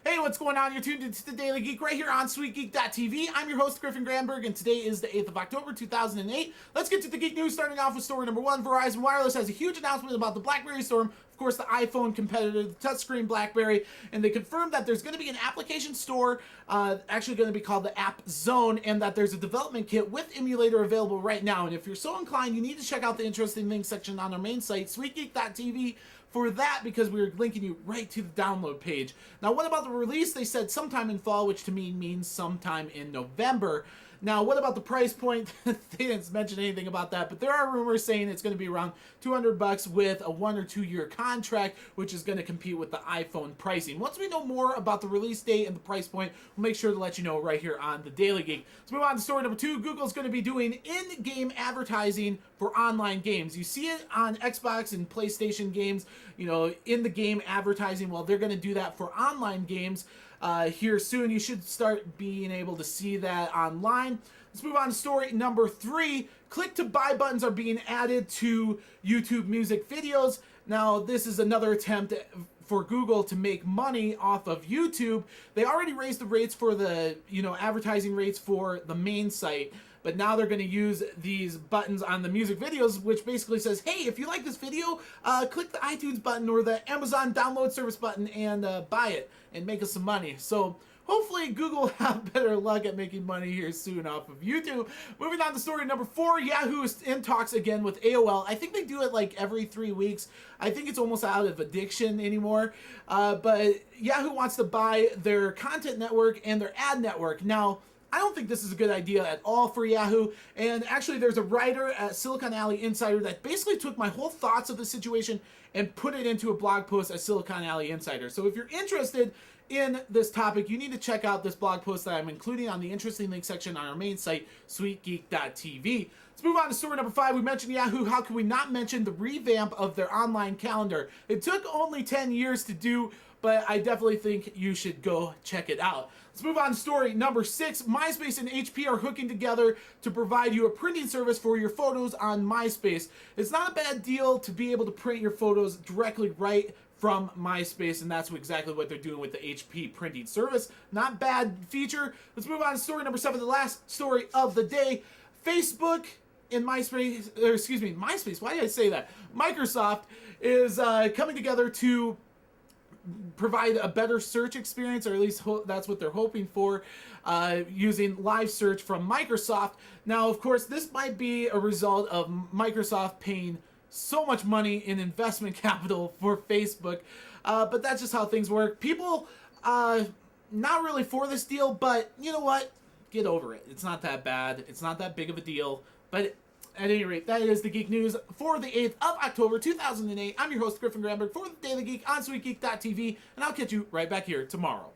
Hey, what's going on? You're tuned into the Daily Geek right here on SweetGeek.tv. I'm your host, Griffin Granberg, and today is the 8th of October, 2008. Let's get to the Geek News, starting off with story number one. Verizon Wireless has a huge announcement about the BlackBerry Storm, of course, the iPhone competitor, the touchscreen BlackBerry, and they confirmed that there's going to be an application store, actually going to be called the App Zone, and that there's a development kit with emulator available right now. And if you're so inclined, you need to check out the interesting things section on our main site, SweetGeek.tv, for that, because we're linking you right to the download page. Now, what about the release? They said sometime in fall, which to me means sometime in November. Now, what about the price point? They didn't mention anything about that, but there are rumors saying it's going to be around $200 with a 1 or 2 year contract, which is going to compete with the iPhone pricing. Once we know more about the release date and the price point, we'll make sure to let you know right here on the Daily Geek. Let's move on to story number two. Google's going to be doing in-game advertising for online games. You see it on Xbox and PlayStation games, you know, in the game advertising. Well, they're going to do that for online games here soon. You should start being able to see that online. Let's move on to story number three. Click to buy buttons are being added to YouTube music videos. Now, this is another attempt for Google to make money off of YouTube. They already raised the rates for the, advertising rates for the main site, but now they're going to use these buttons on the music videos, which basically says, hey, if you like this video, click the iTunes button or the Amazon download service button and buy it and make us some money. So hopefully Google will have better luck at making money here soon off of YouTube. Moving on to story number four, Yahoo is in talks again with AOL. I think they do it like every 3 weeks. I think it's almost out of addiction anymore. But Yahoo wants to buy their content network and their ad network. Now, I don't think this is a good idea at all for Yahoo. And actually, there's a writer at Silicon Alley Insider that basically took my whole thoughts of the situation and put it into a blog post at Silicon Alley Insider. So if you're interested in this topic, you need to check out this blog post that I'm including on the interesting links section on our main site, SweetGeek.tv. Let's move on to story number five. We mentioned Yahoo. How can we not mention the revamp of their online calendar? It took only 10 years to do, but I definitely think you should go check it out. Let's move on to story number six. MySpace and HP are hooking together to provide you a printing service for your photos on MySpace. It's not a bad deal to be able to print your photos directly right from MySpace, and that's exactly what they're doing with the HP printing service. Not bad feature. Let's move on to story number seven, the last story of the day. Facebook and MySpace, why did I say that? Microsoft is coming together to provide a better search experience, or at least that's what they're hoping for, using live search from Microsoft. Now, of course, this might be a result of Microsoft paying so much money in investment capital for Facebook, but that's just how things work. People, not really for this deal, but you know what? Get over it. It's not that bad. It's not that big of a deal, but at any rate, that is the Geek News for the 8th of October, 2008. I'm your host, Griffin Granberg, for the Daily Geek on SweetGeek.tv, and I'll catch you right back here tomorrow.